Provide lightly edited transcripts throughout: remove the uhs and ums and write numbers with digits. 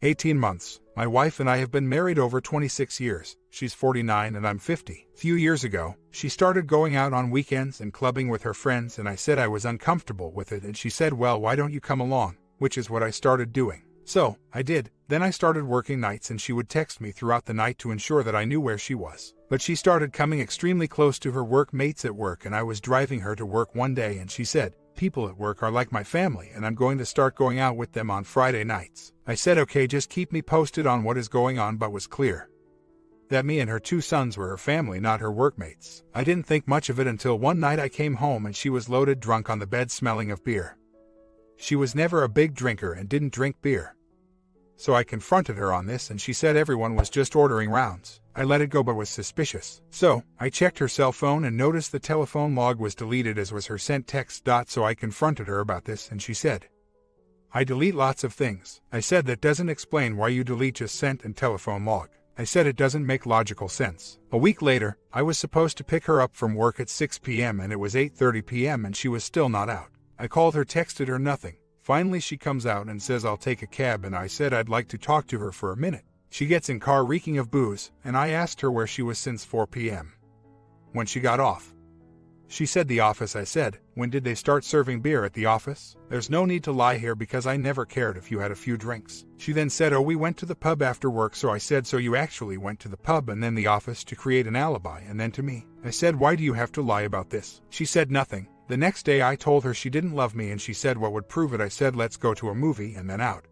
18 months. My wife and I have been married over 26 years. She's 49 and I'm 50. Few years ago, she started going out on weekends and clubbing with her friends, and I said I was uncomfortable with it, and she said, well, why don't you come along? Which is what I started doing. So, I did. Then I started working nights and she would text me throughout the night to ensure that I knew where she was. But she started coming extremely close to her workmates at work, and I was driving her to work one day and she said, people at work are like my family and I'm going to start going out with them on Friday nights. I said okay, just keep me posted on what is going on, but was clear that me and her 2 sons were her family, not her workmates. I didn't think much of it until one night I came home and she was loaded drunk on the bed smelling of beer. She was never a big drinker and didn't drink beer. So I confronted her on this and she said everyone was just ordering rounds. I let it go but was suspicious. So, I checked her cell phone and noticed the telephone log was deleted, as was her sent text. So I confronted her about this and she said, I delete lots of things. I said that doesn't explain why you delete just sent and telephone log. I said it doesn't make logical sense. A week later, I was supposed to pick her up from work at 6 p.m. and it was 8:30 p.m. and she was still not out. I called her, texted her, nothing. Finally she comes out and says I'll take a cab, and I said I'd like to talk to her for a minute. She gets in car reeking of booze, and I asked her where she was since 4 p.m. when she got off. She said the office. I said, when did they start serving beer at the office? There's no need to lie here because I never cared if you had a few drinks. She then said, oh, we went to the pub after work. So I said, so you actually went to the pub and then the office to create an alibi, and then to me. I said, why do you have to lie about this? She said nothing. The next day I told her she didn't love me and she said what would prove it. I said let's go to a movie and then out.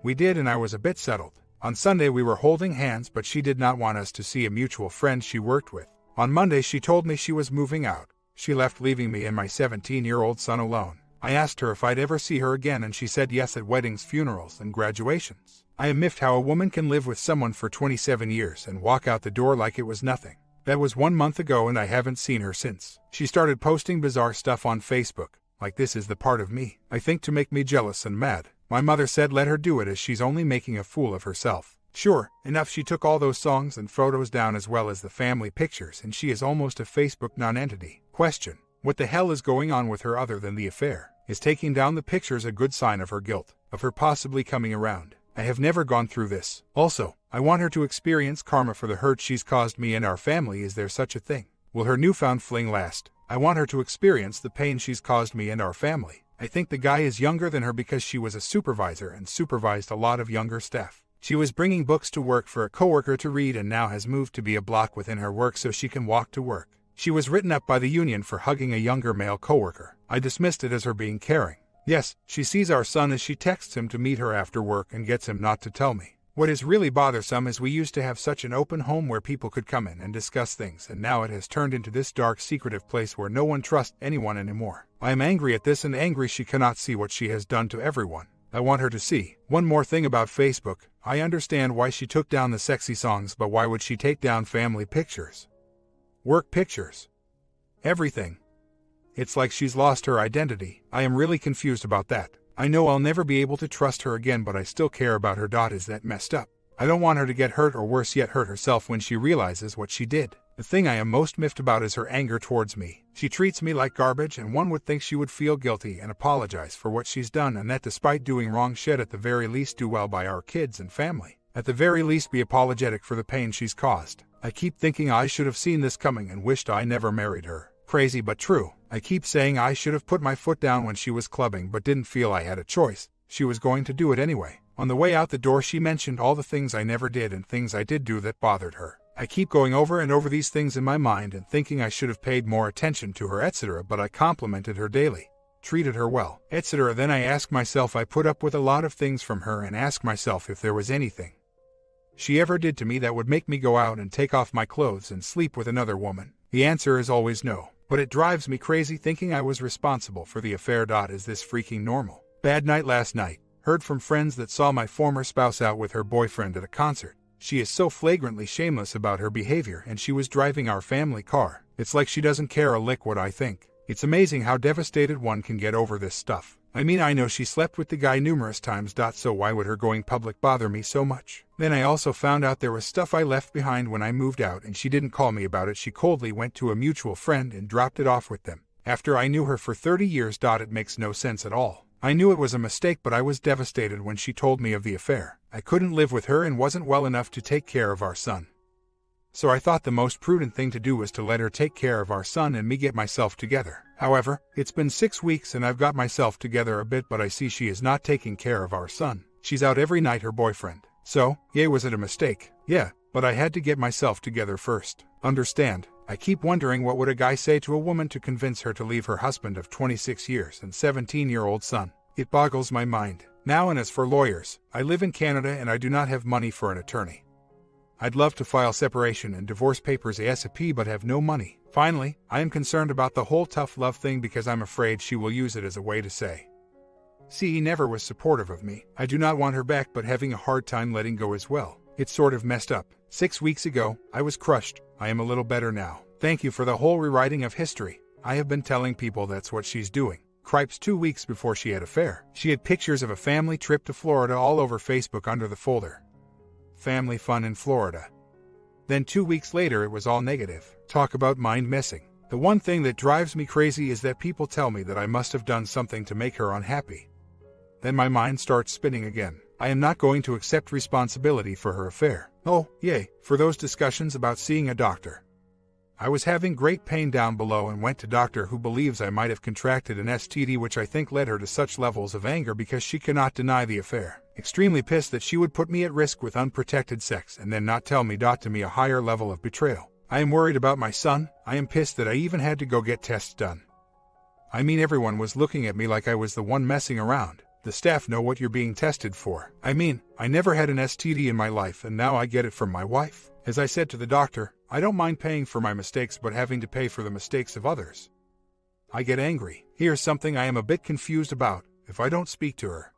We did and I was a bit settled. On Sunday we were holding hands, but she did not want us to see a mutual friend she worked with. On Monday she told me she was moving out. She left, leaving me and my 17-year-old son alone. I asked her if I'd ever see her again and she said yes, at weddings, funerals, and graduations. I am miffed how a woman can live with someone for 27 years and walk out the door like it was nothing. That was 1 month ago and I haven't seen her since. She started posting bizarre stuff on Facebook, like this is the part of me, I think, to make me jealous and mad. My mother said let her do it as she's only making a fool of herself. Sure enough, she took all those songs and photos down as well as the family pictures, and she is almost a Facebook non-entity. Question: what the hell is going on with her other than the affair? Is taking down the pictures a good sign of her guilt, of her possibly coming around? I have never gone through this. Also, I want her to experience karma for the hurt she's caused me and our family. Is there such a thing? Will her newfound fling last? I want her to experience the pain she's caused me and our family. I think the guy is younger than her because she was a supervisor and supervised a lot of younger staff. She was bringing books to work for a coworker to read and now has moved to be a block within her work so she can walk to work. She was written up by the union for hugging a younger male coworker. I dismissed it as her being caring. Yes, she sees our son as she texts him to meet her after work and gets him not to tell me. What is really bothersome is we used to have such an open home where people could come in and discuss things, and now it has turned into this dark, secretive place where no one trusts anyone anymore. I am angry at this and angry she cannot see what she has done to everyone. I want her to see. One more thing about Facebook. I understand why she took down the sexy songs, but why would she take down family pictures? Work pictures? Everything. It's like she's lost her identity. I am really confused about that. I know I'll never be able to trust her again, but I still care about her. Is that messed up? I don't want her to get hurt, or worse yet, hurt herself when she realizes what she did. The thing I am most miffed about is her anger towards me. She treats me like garbage, and one would think she would feel guilty and apologize for what she's done, and that despite doing wrong shit, at the very least do well by our kids and family. At the very least be apologetic for the pain she's caused. I keep thinking I should have seen this coming and wished I never married her. Crazy but true. I keep saying I should have put my foot down when she was clubbing but didn't feel I had a choice. She was going to do it anyway. On the way out the door she mentioned all the things I never did and things I did do that bothered her. I keep going over and over these things in my mind and thinking I should have paid more attention to her, etc., but I complimented her daily, treated her well, etc. Then I ask myself, I put up with a lot of things from her, and ask myself if there was anything she ever did to me that would make me go out and take off my clothes and sleep with another woman. The answer is always no. But it drives me crazy thinking I was responsible for the affair. Is this freaking normal? Bad night last night. Heard from friends that saw my former spouse out with her boyfriend at a concert. She is so flagrantly shameless about her behavior, and she was driving our family car. It's like she doesn't care a lick what I think. It's amazing how devastated one can get over this stuff. I mean, I know she slept with the guy numerous times. So why would her going public bother me so much? Then I also found out there was stuff I left behind when I moved out, and she didn't call me about it. She coldly went to a mutual friend and dropped it off with them. After I knew her for 30 years. It makes no sense at all. I knew it was a mistake, but I was devastated when she told me of the affair. I couldn't live with her and wasn't well enough to take care of our son. So I thought the most prudent thing to do was to let her take care of our son and me get myself together. However, it's been 6 weeks and I've got myself together a bit, but I see she is not taking care of our son. She's out every night, her boyfriend. So, yeah, was it a mistake? Yeah, but I had to get myself together first. Understand? I keep wondering, what would a guy say to a woman to convince her to leave her husband of 26 years and 17-year-old son? It boggles my mind. Now, and as for lawyers, I live in Canada and I do not have money for an attorney. I'd love to file separation and divorce papers ASAP but have no money. Finally, I am concerned about the whole tough love thing because I'm afraid she will use it as a way to say, "See, he never was supportive of me." I do not want her back, but having a hard time letting go as well. It's sort of messed up. 6 weeks ago, I was crushed. I am a little better now. Thank you for the whole rewriting of history. I have been telling people that's what she's doing. Cripes, 2 weeks before she had an affair, she had pictures of a family trip to Florida all over Facebook under the folder "Family Fun in Florida." Then 2 weeks later it was all negative. Talk about mind messing. The one thing that drives me crazy is that people tell me that I must have done something to make her unhappy. Then my mind starts spinning again. I am not going to accept responsibility for her affair. Oh, yay, for those discussions about seeing a doctor. I was having great pain down below and went to doctor who believes I might have contracted an STD, which I think led her to such levels of anger because she cannot deny the affair. Extremely pissed that she would put me at risk with unprotected sex and then not tell me. To me, a higher level of betrayal. I am worried about my son. I am pissed that I even had to go get tests done. I mean, everyone was looking at me like I was the one messing around. The staff know what you're being tested for. I mean, I never had an STD in my life and now I get it from my wife. As I said to the doctor, I don't mind paying for my mistakes, but having to pay for the mistakes of others, I get angry. Here's something I am a bit confused about. If I don't speak to her,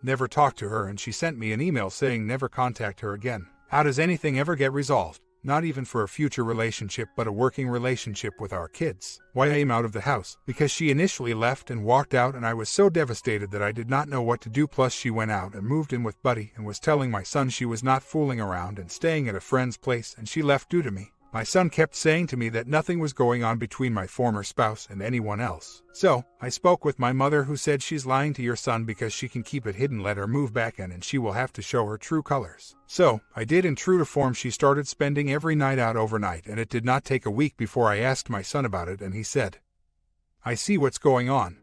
never talk to her, and she sent me an email saying never contact her again. How does anything ever get resolved? Not even for a future relationship, but a working relationship with our kids. Why I am out of the house? Because she initially left and walked out and I was so devastated that I did not know what to do. Plus she went out and moved in with Buddy and was telling my son she was not fooling around and staying at a friend's place, and she left due to me. My son kept saying to me that nothing was going on between my former spouse and anyone else. So, I spoke with my mother, who said she's lying to your son because she can keep it hidden. Let her move back in and she will have to show her true colors. So, I did, in true to form. She started spending every night out overnight, and it did not take a week before I asked my son about it and he said, "I see what's going on.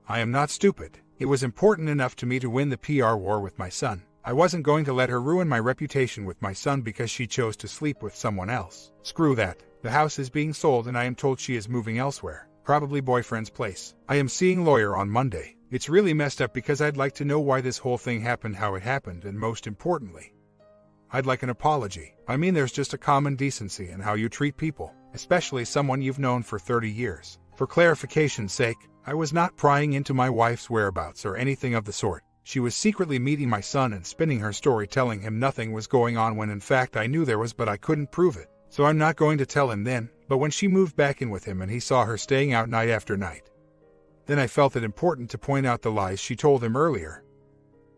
I am not stupid. It was important enough to me to win the PR war with my son. I wasn't going to let her ruin my reputation with my son because she chose to sleep with someone else. Screw that. The house is being sold and I am told she is moving elsewhere, probably boyfriend's place. I am seeing lawyer on Monday. It's really messed up because I'd like to know why this whole thing happened, how it happened, and most importantly, I'd like an apology. I mean, there's just a common decency in how you treat people, especially someone you've known for 30 years. For clarification's sake, I was not prying into my wife's whereabouts or anything of the sort. She was secretly meeting my son and spinning her story, telling him nothing was going on when in fact I knew there was, but I couldn't prove it. So I'm not going to tell him then. But when she moved back in with him and he saw her staying out night after night, then I felt it important to point out the lies she told him earlier.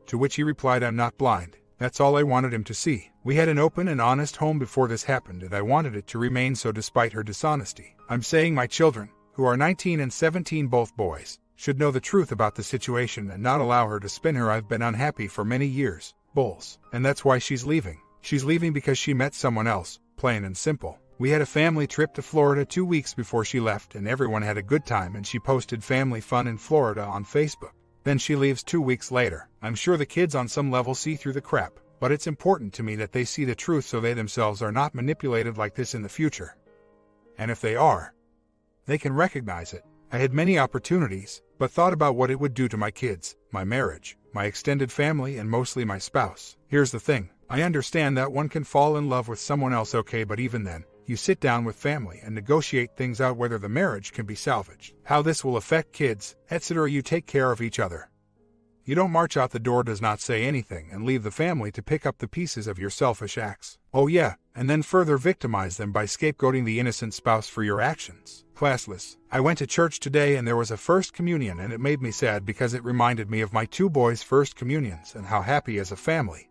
To which he replied, "I'm not blind." That's all I wanted him to see. We had an open and honest home before this happened, and I wanted it to remain so despite her dishonesty. I'm saying my children, who are 19 and 17, both boys, should know the truth about the situation and not allow her to spin her "I've been unhappy for many years" bulls. And that's why she's leaving. She's leaving because she met someone else, plain and simple. We had a family trip to Florida 2 weeks before she left and everyone had a good time, and she posted family fun in Florida on Facebook. Then she leaves 2 weeks later. I'm sure the kids on some level see through the crap, but it's important to me that they see the truth so they themselves are not manipulated like this in the future. And if they are, they can recognize it. I had many opportunities, but thought about what it would do to my kids, my marriage, my extended family, and mostly my spouse. Here's the thing. I understand that one can fall in love with someone else, okay, but even then, you sit down with family and negotiate things out, whether the marriage can be salvaged, how this will affect kids, etc. You take care of each other. You don't march out the door, does not say anything, and leave the family to pick up the pieces of your selfish acts. Oh yeah, and then further victimize them by scapegoating the innocent spouse for your actions. Classless. I went to church today and there was a first communion, and it made me sad because it reminded me of my 2 boys' first communions and how happy as a family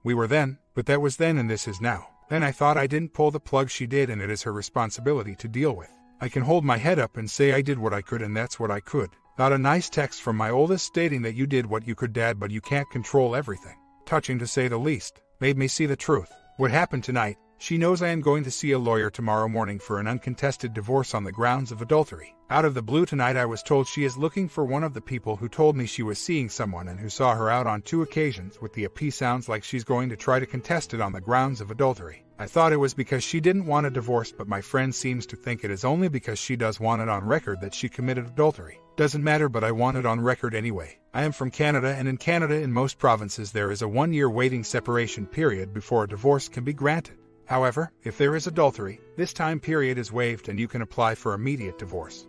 we were then, but that was then and this is now. Then I thought I didn't pull the plug, she did, and it is her responsibility to deal with. I can hold my head up and say I did what I could and that's what I could. Got a nice text from my oldest stating that you did what you could, Dad, but you can't control everything. Touching to say the least. Made me see the truth. What happened tonight? She knows I am going to see a lawyer tomorrow morning for an uncontested divorce on the grounds of adultery. Out of the blue tonight I was told she is looking for one of the people who told me she was seeing someone and who saw her out on 2 occasions with the AP. Sounds like she's going to try to contest it on the grounds of adultery. I thought it was because she didn't want a divorce, but my friend seems to think it is only because she does want it on record that she committed adultery. Doesn't matter, but I want it on record anyway. I am from Canada, and in Canada in most provinces there is a 1-year waiting separation period before a divorce can be granted. However, if there is adultery, this time period is waived and you can apply for immediate divorce.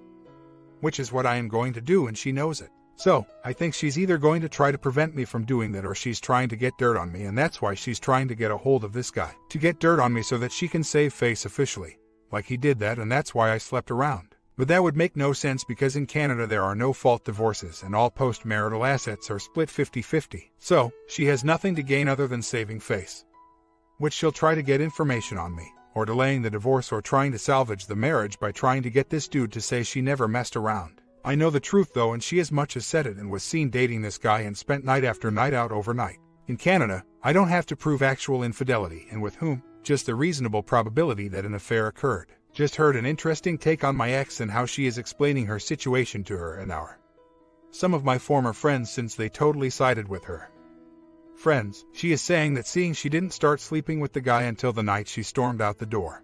Which is what I am going to do, and she knows it. So, I think she's either going to try to prevent me from doing that, or she's trying to get dirt on me, and that's why she's trying to get a hold of this guy. To get dirt on me so that she can save face officially. Like he did that, and that's why I slept around. But that would make no sense because in Canada there are no-fault divorces and all post-marital assets are split 50-50. So, she has nothing to gain other than saving face. Which she'll try to get information on me, or delaying the divorce, or trying to salvage the marriage by trying to get this dude to say she never messed around. I know the truth though, and she as much as said it and was seen dating this guy and spent night after night out overnight. In Canada, I don't have to prove actual infidelity, and with whom, just a reasonable probability that an affair occurred. Just heard an interesting take on my ex and how she is explaining her situation to her and some of my former friends, since they totally sided with her. Friends, she is saying that seeing she didn't start sleeping with the guy until the night she stormed out the door.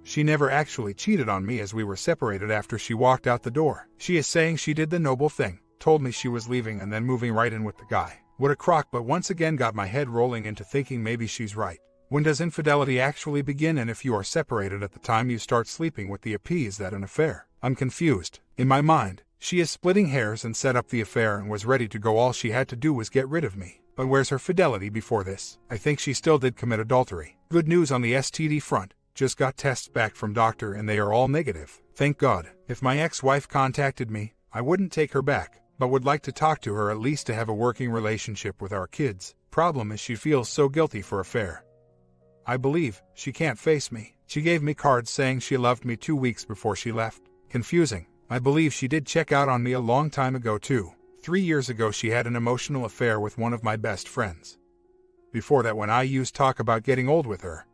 She never actually cheated on me, as we were separated after she walked out the door. She is saying she did the noble thing, told me she was leaving and then moving right in with the guy. What a crock, but once again got my head rolling into thinking maybe she's right. When does infidelity actually begin, and if you are separated at the time you start sleeping with the AP, is that an affair? I'm confused. In my mind, she is splitting hairs and set up the affair and was ready to go. All she had to do was get rid of me. But where's her fidelity before this? I think she still did commit adultery. Good news on the STD front. Just got tests back from doctor and they are all negative. Thank God. If my ex-wife contacted me, I wouldn't take her back, but would like to talk to her at least to have a working relationship with our kids. Problem is she feels so guilty for affair. I believe she can't face me. She gave me cards saying she loved me 2 weeks before she left. Confusing. I believe she did check out on me a long time ago too. 3 years ago she had an emotional affair with one of my best friends. Before that, when I used to talk about getting old with her,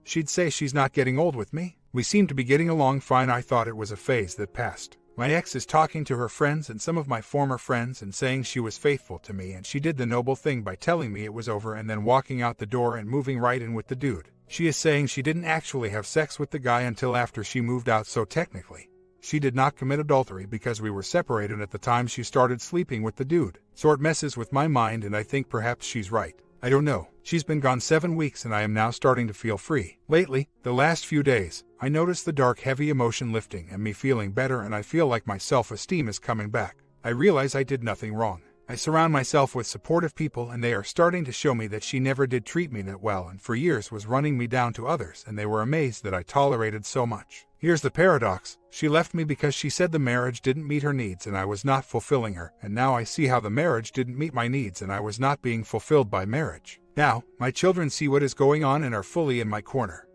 she'd say she's not getting old with me. We seemed to be getting along fine. I thought it was a phase that passed. My ex is talking to her friends and some of my former friends and saying she was faithful to me, and she did the noble thing by telling me it was over and then walking out the door and moving right in with the dude. She is saying she didn't actually have sex with the guy until after she moved out, so technically she did not commit adultery because we were separated at the time she started sleeping with the dude. Sort messes with my mind, and I think perhaps she's right. I don't know. She's been gone 7 weeks and I am now starting to feel free. Lately, the last few days, I noticed the dark heavy emotion lifting and me feeling better, and I feel like my self-esteem is coming back. I realize I did nothing wrong. I surround myself with supportive people and they are starting to show me that she never did treat me that well and for years was running me down to others, and they were amazed that I tolerated so much. Here's the paradox. She left me because she said the marriage didn't meet her needs and I was not fulfilling her, and now I see how the marriage didn't meet my needs and I was not being fulfilled by marriage. Now, my children see what is going on and are fully in my corner.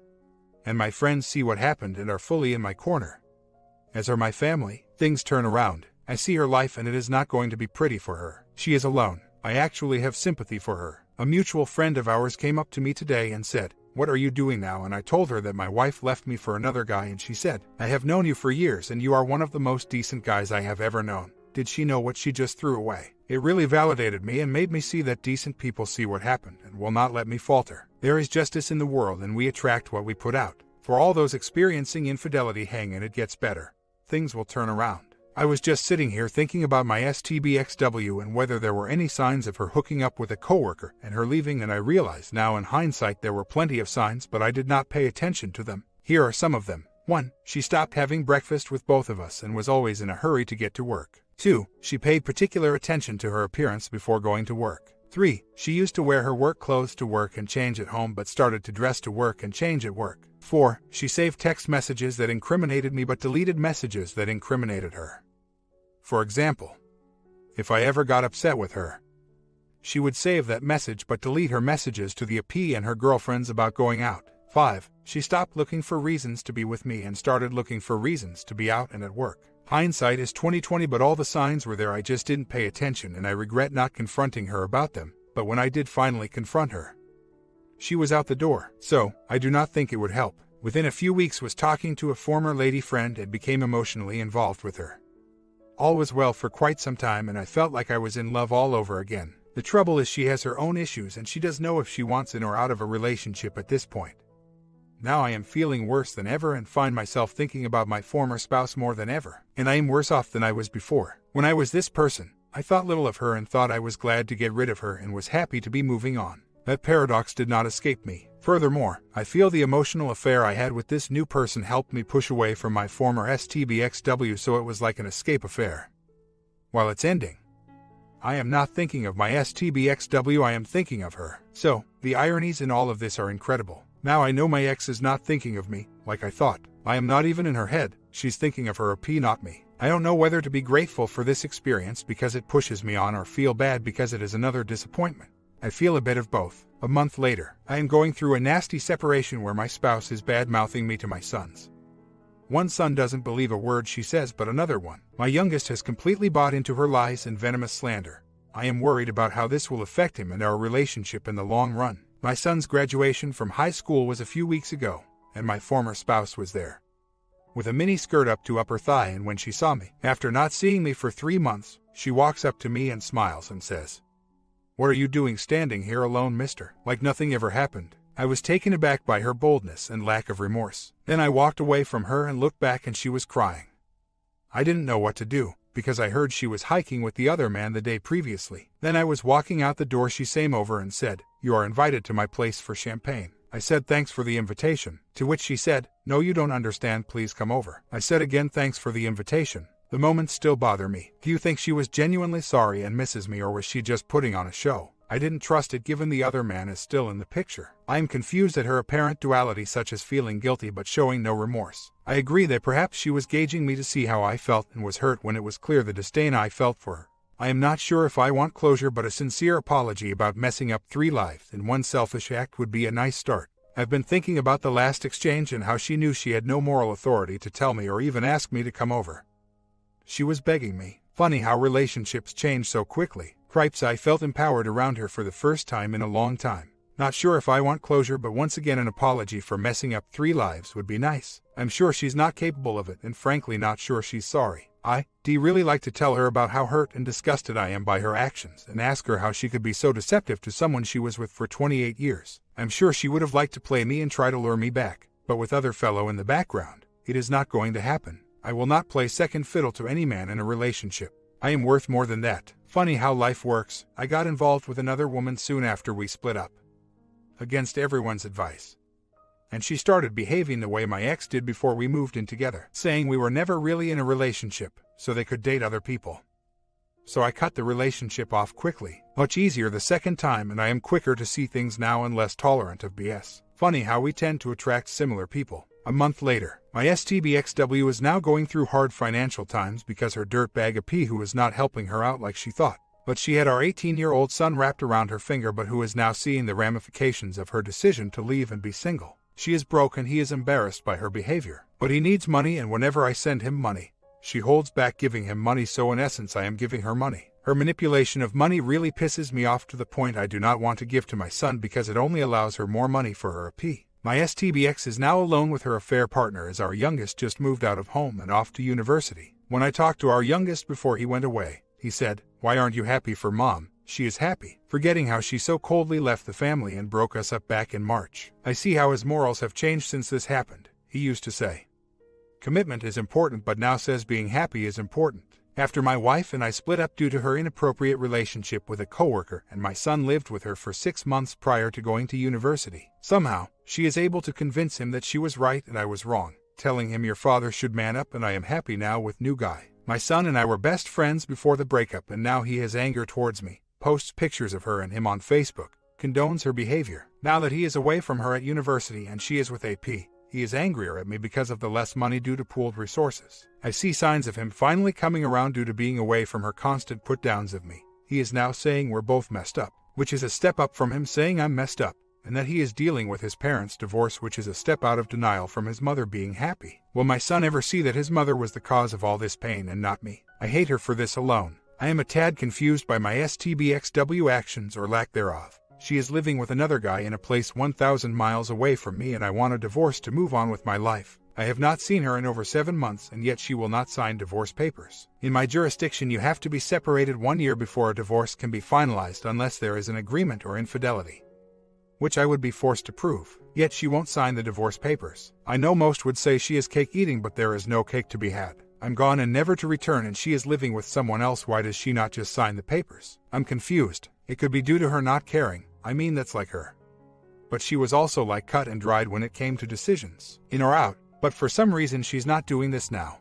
And my friends see what happened and are fully in my corner. As are my family. Things turn around. I see her life and it is not going to be pretty for her. She is alone. I actually have sympathy for her. A mutual friend of ours came up to me today and said, "What are you doing now?" And I told her that my wife left me for another guy, and she said, "I have known you for years and you are one of the most decent guys I have ever known." Did she know what she just threw away? It really validated me and made me see that decent people see what happened and will not let me falter. There is justice in the world and we attract what we put out. For all those experiencing infidelity, hang and it gets better. Things will turn around. I was just sitting here thinking about my STBXW and whether there were any signs of her hooking up with a coworker and her leaving, and I realized now in hindsight there were plenty of signs, but I did not pay attention to them. Here are some of them. 1. She stopped having breakfast with both of us and was always in a hurry to get to work. 2. She paid particular attention to her appearance before going to work. 3. She used to wear her work clothes to work and change at home, but started to dress to work and change at work. 4. She saved text messages that incriminated me but deleted messages that incriminated her. For example, if I ever got upset with her, she would save that message but delete her messages to the AP and her girlfriends about going out. 5. She stopped looking for reasons to be with me and started looking for reasons to be out and at work. Hindsight is 20/20, but all the signs were there. I just didn't pay attention, and I regret not confronting her about them. But when I did finally confront her, she was out the door. So, I do not think it would help. Within a few weeks was talking to a former lady friend and became emotionally involved with her. All was well for quite some time, and I felt like I was in love all over again. The trouble is she has her own issues and she does know if she wants in or out of a relationship at this point. Now I am feeling worse than ever and find myself thinking about my former spouse more than ever, and I am worse off than I was before. When I was this person, I thought little of her and thought I was glad to get rid of her and was happy to be moving on. That paradox did not escape me. Furthermore, I feel the emotional affair I had with this new person helped me push away from my former STBXW, so it was like an escape affair. While it's ending, I am not thinking of my STBXW, I am thinking of her. So, the ironies in all of this are incredible. Now I know my ex is not thinking of me, like I thought. I am not even in her head, she's thinking of her AP, not me. I don't know whether to be grateful for this experience because it pushes me on or feel bad because it is another disappointment. I feel a bit of both. A month later, I am going through a nasty separation where my spouse is bad-mouthing me to my sons. One son doesn't believe a word she says, but another one, my youngest, has completely bought into her lies and venomous slander. I am worried about how this will affect him and our relationship in the long run. My son's graduation from high school was a few weeks ago, and my former spouse was there, with a mini skirt up to upper thigh, and when she saw me, after not seeing me for 3 months, she walks up to me and smiles and says, "What are you doing standing here alone, mister?" Like nothing ever happened. I was taken aback by her boldness and lack of remorse. Then I walked away from her and looked back and she was crying. I didn't know what to do, because I heard she was hiking with the other man the day previously. Then I was walking out the door, she came over and said, "You are invited to my place for champagne." I said, "Thanks for the invitation," to which she said, "No, you don't understand, please come over." I said again, "Thanks for the invitation." The moments still bother me. Do you think she was genuinely sorry and misses me, or was she just putting on a show? I didn't trust it given the other man is still in the picture. I am confused at her apparent duality, such as feeling guilty but showing no remorse. I agree that perhaps she was gauging me to see how I felt and was hurt when it was clear the disdain I felt for her. I am not sure if I want closure, but a sincere apology about messing up 3 lives in one selfish act would be a nice start. I've been thinking about the last exchange and how she knew she had no moral authority to tell me or even ask me to come over. She was begging me. Funny how relationships change so quickly. Cripes, I felt empowered around her for the first time in a long time. Not sure if I want closure, but once again an apology for messing up 3 lives would be nice. I'm sure she's not capable of it, and frankly not sure she's sorry. I'd really like to tell her about how hurt and disgusted I am by her actions and ask her how she could be so deceptive to someone she was with for 28 years. I'm sure she would have liked to play me and try to lure me back, but with other fellow in the background, it is not going to happen. I will not play second fiddle to any man in a relationship. I am worth more than that. Funny how life works. I got involved with another woman soon after we split up, against everyone's advice. And she started behaving the way my ex did before we moved in together, saying we were never really in a relationship, so they could date other people. So I cut the relationship off quickly. Much easier the second time, and I am quicker to see things now and less tolerant of BS. Funny how we tend to attract similar people. A month later, my STBXW is now going through hard financial times because her dirtbag AP who is not helping her out like she thought. But she had our 18-year-old son wrapped around her finger, but who is now seeing the ramifications of her decision to leave and be single. She is broke and he is embarrassed by her behavior. But he needs money, and whenever I send him money, she holds back giving him money, so in essence I am giving her money. Her manipulation of money really pisses me off to the point I do not want to give to my son because it only allows her more money for her AP. My STBX is now alone with her affair partner as our youngest just moved out of home and off to university. When I talked to our youngest before he went away, he said, "Why aren't you happy for mom?" She is happy, forgetting how she so coldly left the family and broke us up back in March. I see how his morals have changed since this happened. He used to say, "Commitment is important," but now says being happy is important. After my wife and I split up due to her inappropriate relationship with a coworker, and my son lived with her for 6 months prior to going to university, somehow, she is able to convince him that she was right and I was wrong, telling him your father should man up, and I am happy now with new guy. My son and I were best friends before the breakup, and now he has anger towards me, posts pictures of her and him on Facebook, condones her behavior. Now that he is away from her at university and she is with AP, he is angrier at me because of the less money due to pooled resources. I see signs of him finally coming around due to being away from her constant put-downs of me. He is now saying we're both messed up, which is a step up from him saying I'm messed up. and that he is dealing with his parents' divorce, which is a step out of denial from his mother being happy. Will my son ever see that his mother was the cause of all this pain and not me? I hate her for this alone. I am a tad confused by my STBXW actions or lack thereof. She is living with another guy in a place 1,000 miles away from me, and I want a divorce to move on with my life. I have not seen her in over 7 months, and yet she will not sign divorce papers. In my jurisdiction, you have to be separated 1 year before a divorce can be finalized unless there is an agreement or infidelity, which I would be forced to prove. Yet she won't sign the divorce papers. I know most would say she is cake eating, but there is no cake to be had. I'm gone and never to return, and she is living with someone else. Why does she not just sign the papers? I'm confused. It could be due to her not caring. I mean, that's like her. But she was also like cut and dried when it came to decisions, in or out. But for some reason she's not doing this now.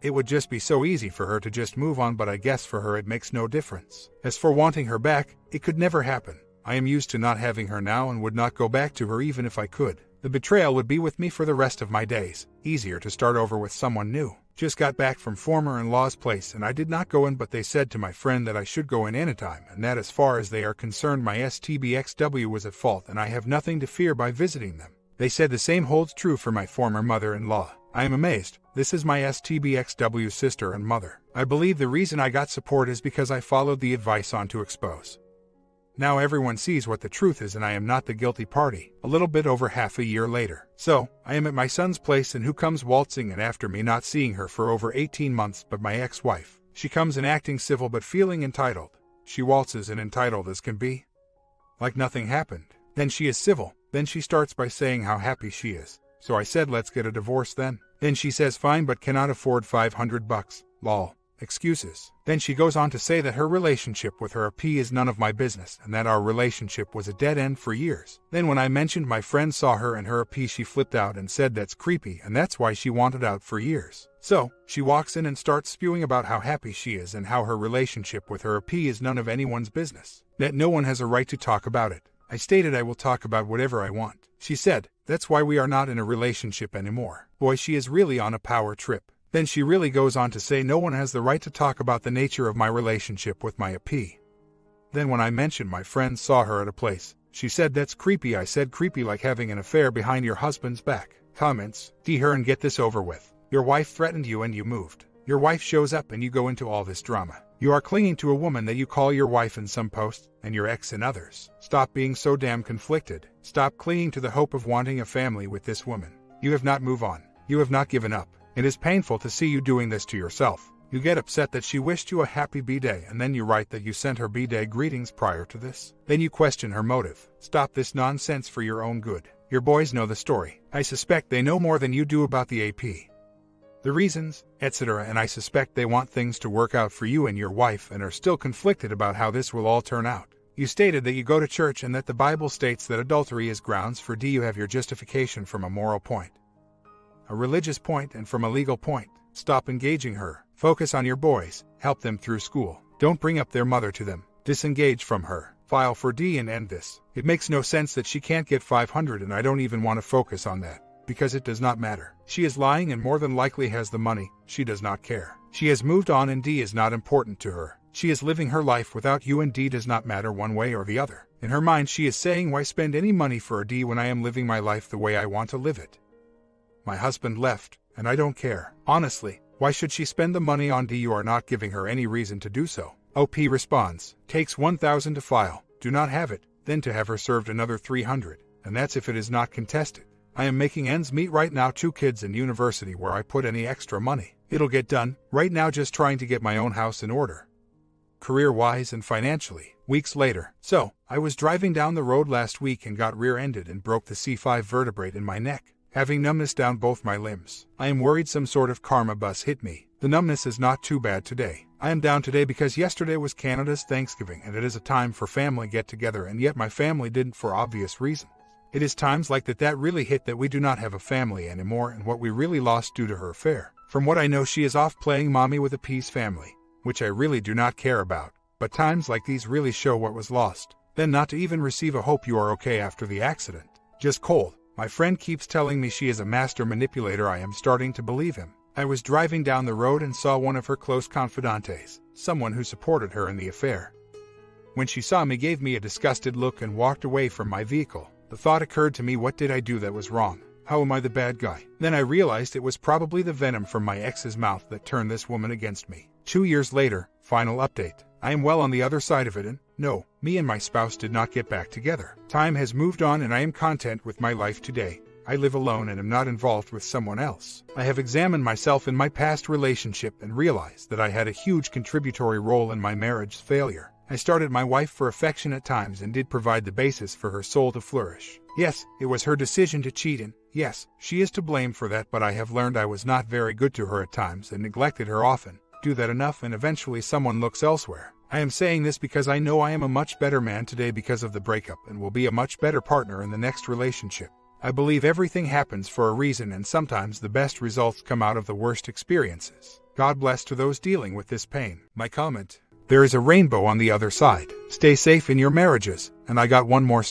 It would just be so easy for her to just move on, but I guess for her it makes no difference. As for wanting her back, it could never happen. I am used to not having her now and would not go back to her even if I could. The betrayal would be with me for the rest of my days. Easier to start over with someone new. Just got back from former in-law's place and I did not go in, but they said to my friend that I should go in anytime, and that as far as they are concerned my STBXW was at fault and I have nothing to fear by visiting them. They said the same holds true for my former mother-in-law. I am amazed. This is my STBXW sister and mother. I believe the reason I got support is because I followed the advice on to expose. Now everyone sees what the truth is and I am not the guilty party. A little bit over half a year later. So, I am at my son's place and who comes waltzing in after me, not seeing her for over 18 months, but my ex-wife. She comes in acting civil but feeling entitled. She waltzes in entitled as can be. Like nothing happened. Then she is civil. Then she starts by saying how happy she is. So I said, let's get a divorce then. Then she says fine but cannot afford $500. Lol. Excuses. Then she goes on to say that her relationship with her AP is none of my business and that our relationship was a dead end for years. Then when I mentioned my friend saw her and her AP, she flipped out and said that's creepy and that's why she wanted out for years. So, she walks in and starts spewing about how happy she is and how her relationship with her AP is none of anyone's business. That no one has a right to talk about it. I stated I will talk about whatever I want. She said, that's why we are not in a relationship anymore. Boy, she is really on a power trip. Then she really goes on to say no one has the right to talk about the nature of my relationship with my AP. Then when I mentioned my friend saw her at a place, she said that's creepy. I said creepy like having an affair behind your husband's back. Comments, D her and get this over with. Your wife threatened you and you moved. Your wife shows up and you go into all this drama. You are clinging to a woman that you call your wife in some posts, and your ex in others. Stop being so damn conflicted. Stop clinging to the hope of wanting a family with this woman. You have not moved on. You have not given up. It is painful to see you doing this to yourself. You get upset that she wished you a happy B-Day and then you write that you sent her B-Day greetings prior to this. Then you question her motive. Stop this nonsense for your own good. Your boys know the story. I suspect they know more than you do about the AP. The reasons, etc., and I suspect they want things to work out for you and your wife and are still conflicted about how this will all turn out. You stated that you go to church and that the Bible states that adultery is grounds for D. You have your justification from a moral point, a religious point, and from a legal point. Stop engaging her. Focus on your boys. Help them through school. Don't bring up their mother to them. Disengage from her. File for D and end this. It makes no sense that she can't get 500 and I don't even want to focus on that. Because it does not matter. She is lying and more than likely has the money. She does not care. She has moved on and D is not important to her. She is living her life without you and D does not matter one way or the other. In her mind she is saying, why spend any money for a D when I am living my life the way I want to live it? My husband left, and I don't care. Honestly, why should she spend the money on D? You are not giving her any reason to do so. OP responds, takes 1,000 to file, do not have it, then to have her served another 300, and that's if it is not contested. I am making ends meet right now, 2 kids in university where I put any extra money. It'll get done, right now just trying to get my own house in order. Career-wise and financially. Weeks later. So, I was driving down the road last week and got rear-ended and broke the C5 vertebrae in my neck, having numbness down both my limbs. I am worried some sort of karma bus hit me. The numbness is not too bad today. I am down today because yesterday was Canada's Thanksgiving and it is a time for family get-together, and yet my family didn't for obvious reasons. It is times like that really hit that we do not have a family anymore and what we really lost due to her affair. From what I know, she is off playing mommy with a peace family, which I really do not care about. But times like these really show what was lost. Then not to even receive a hope you are okay after the accident. Just cold. My friend keeps telling me she is a master manipulator. I am starting to believe him. I was driving down the road and saw one of her close confidantes, someone who supported her in the affair. When she saw me, gave me a disgusted look and walked away from my vehicle. The thought occurred to me, what did I do that was wrong? How am I the bad guy? Then I realized it was probably the venom from my ex's mouth that turned this woman against me. 2 years later, final update. I am well on the other side of it, and no, me and my spouse did not get back together. Time has moved on and I am content with my life today. I live alone and am not involved with someone else. I have examined myself in my past relationship and realized that I had a huge contributory role in my marriage's failure. I started my wife for affection at times and did provide the basis for her soul to flourish. Yes, it was her decision to cheat, and yes, she is to blame for that, but I have learned I was not very good to her at times and neglected her often. Do that enough and eventually someone looks elsewhere. I am saying this because I know I am a much better man today because of the breakup and will be a much better partner in the next relationship. I believe everything happens for a reason, and sometimes the best results come out of the worst experiences. God bless to those dealing with this pain. My comment: there is a rainbow on the other side. Stay safe in your marriages. And I got one more story.